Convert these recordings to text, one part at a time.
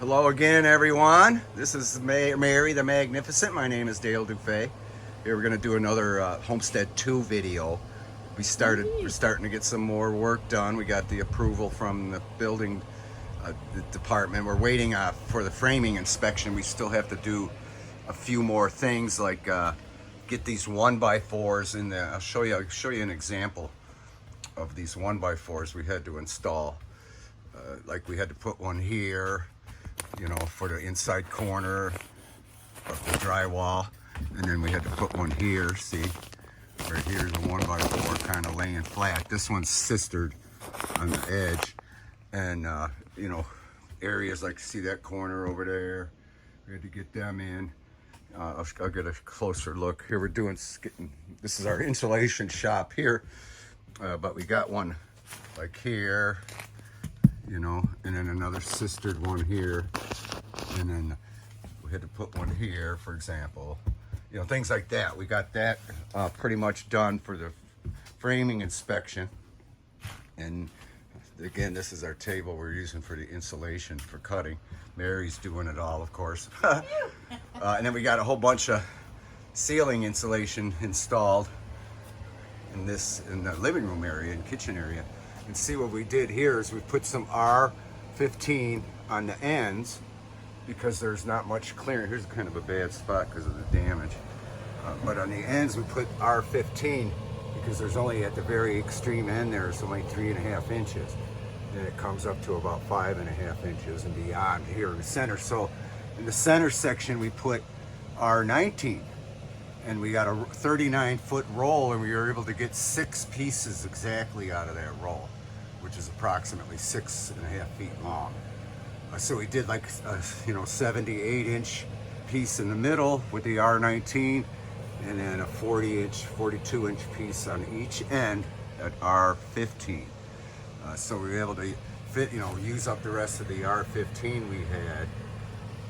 Hello again, everyone. This is Mary the Magnificent. My name is Dale DuFay. Here we're going to do another Homestead 2 video. We're starting to get some more work done. We got the approval from the building the department. We're waiting for the framing inspection. We still have to do a few more things, like get these 1x4s in there. I'll show you an example of these 1x4s we had to install. Like we had to put one here, you know, for the inside corner of the drywall, and then we had to put one here. See, right here's a 1x4 kind of laying flat. This one's sistered on the edge, and you know, areas like, see that corner over there, we had to get them in. I'll get a closer look here. We're doing, this is our insulation shop here, but we got one like here, you know, and then another sistered one here, and then we had to put one here, for example, you know, things like that. We got that pretty much done for the framing inspection. And again, this is our table we're using for the insulation for cutting. Mary's doing it all, of course. And then we got a whole bunch of ceiling insulation installed in the living room area and kitchen area. And see, what we did here is we put some R15 on the ends because there's not much clearance. Here's kind of a bad spot because of the damage. But on the ends we put R15 because there's only, at the very extreme end there's only 3.5 inches. Then it comes up to about 5.5 inches and beyond here in the center. So in the center section we put R19. And we got a 39-foot roll, and we were able to get 6 pieces exactly out of that roll, which is approximately 6.5 feet long. So we did like a 78-inch piece in the middle with the R19, and then a 42-inch piece on each end at R15. So we were able to fit, use up the rest of the R15 we had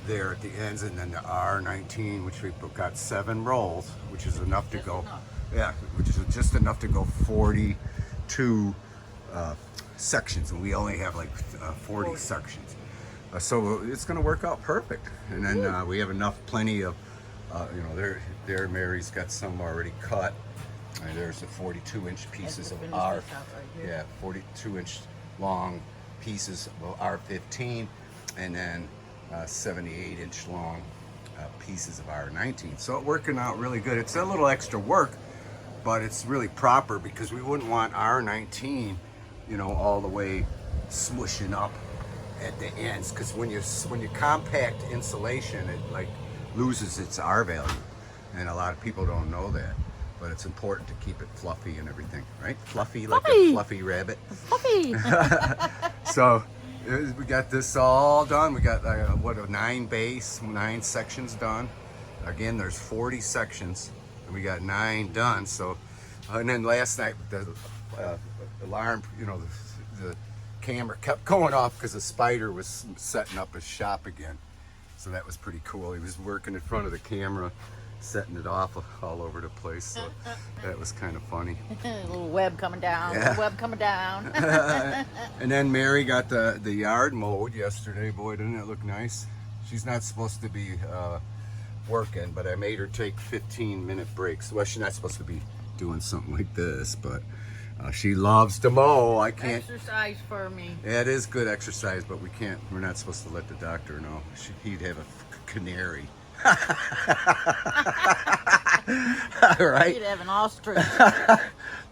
there at the ends, and then the R19, which we got 7 rolls, which is enough to go, yeah, which is just enough to go 42 sections, and we only have like 40 sections. So it's going to work out perfect. And then we have plenty of, there Mary's got some already cut. There's the 42-inch pieces of R, yeah, 42-inch long pieces of R15, and then 78-inch long pieces of R19. So it's working out really good. It's a little extra work, but it's really proper because we wouldn't want R19, all the way smushing up at the ends, because when you compact insulation, it like loses its R value, and a lot of people don't know that. But it's important to keep it fluffy and everything, right? Fluffy, like a fluffy rabbit. Fluffy. So we got this all done. We got 9 sections done. Again, there's 40 sections, and we got 9 done. So, and then last night the alarm, the camera kept going off because the spider was setting up his shop again. So that was pretty cool. He was working in front of the camera, setting it off all over the place. So that was kind of funny. A little web coming down, yeah. Little web coming down. And then Mary got the yard mowed yesterday. Boy, didn't it look nice? She's not supposed to be working, but I made her take 15-minute breaks. Well, she's not supposed to be doing something like this, but she loves to mow. I can't. Exercise for me. Yeah, it is good exercise, but we're not supposed to let the doctor know. He'd have a canary. Right? You'd have an ostrich.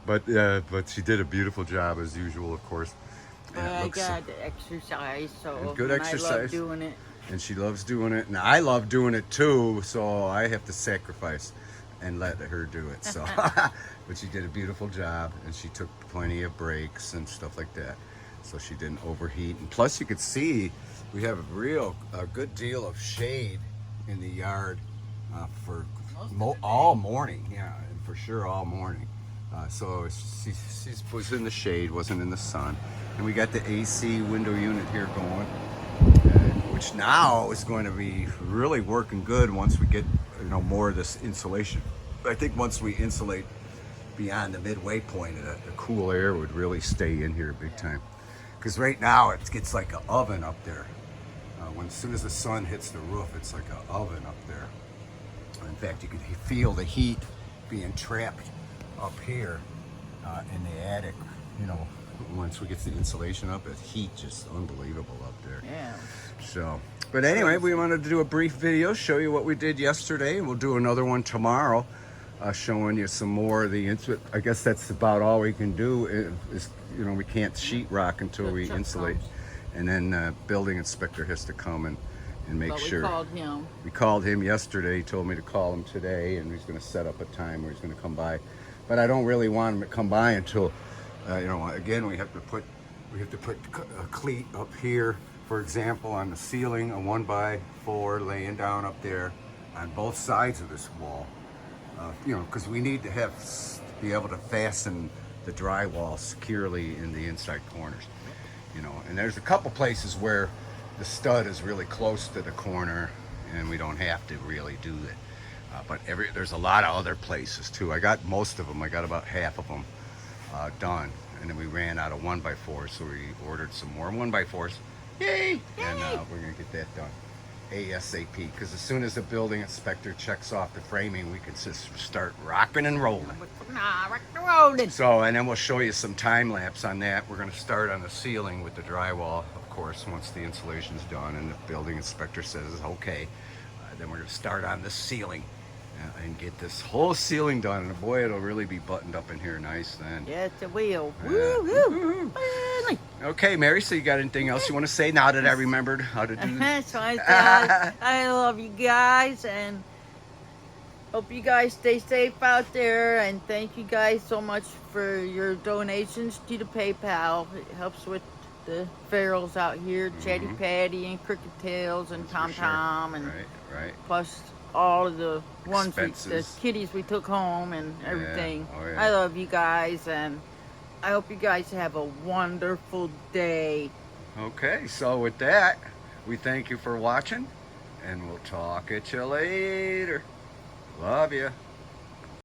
But she did a beautiful job as usual, of course. I got to exercise, so good exercise. I love doing it. And she loves doing it, and I love doing it too. So I have to sacrifice and let her do it. So, but she did a beautiful job, and she took plenty of breaks and stuff like that, so she didn't overheat. And plus, you could see we have a good deal of shade in the yard for all morning, yeah, and for sure all morning. So she was in the shade, wasn't in the sun. And we got the AC window unit here going, which now is going to be really working good once we get more of this insulation. I think once we insulate beyond the midway point, the cool air would really stay in here big time. Because right now it gets like an oven up there. As soon as the sun hits the roof, it's like an oven up there. In fact, you can feel the heat being trapped up here in the attic. You know, once we get the insulation up, the heat just unbelievable up there. Yeah. So, but anyway, we wanted to do a brief video, show you what we did yesterday, and we'll do another one tomorrow, showing you some more of the I guess that's about all we can do. Is you know, we can't sheetrock until we insulate, and then building inspector has to come and make sure. We called him. We called him yesterday. He told me to call him today, and he's going to set up a time where he's going to come by. But I don't really want him to come by until, you know, again, we have to put a cleat up here, for example, on the ceiling, a 1x4 laying down up there on both sides of this wall. You know, because we need to be able to fasten the drywall securely in the inside corners. You know, and there's a couple places where the stud is really close to the corner, and we don't have to really do it. But there's a lot of other places too. I got most of them. I got about half of them done, and then we ran out of 1x4, so we ordered some more 1x4s. Yay! Yay! And we're gonna get that done ASAP. Because as soon as the building inspector checks off the framing, we can just start rocking and rolling. Rock and rolling. So, and then we'll show you some time lapse on that. We're going to start on the ceiling with the drywall, of course, once the insulation's done and the building inspector says okay. Then we're going to start on the ceiling and get this whole ceiling done. And boy, it'll really be buttoned up in here nice then. Yes, it will. Yeah. Woo-hoo. Finally. Okay, Mary, so you got anything else you want to say now that I remembered how to do this? So I love you guys, and hope you guys stay safe out there, and thank you guys so much for your donations to the PayPal. It helps with the ferals out here, Chatty Patty and Cricket Tails and Tom Tom, and right. plus all of the ones, the Expenses. kitties we took home and everything. Oh, yeah. I love you guys, and I hope you guys have a wonderful day. Okay, so with that, we thank you for watching, and we'll talk at you later. Love you.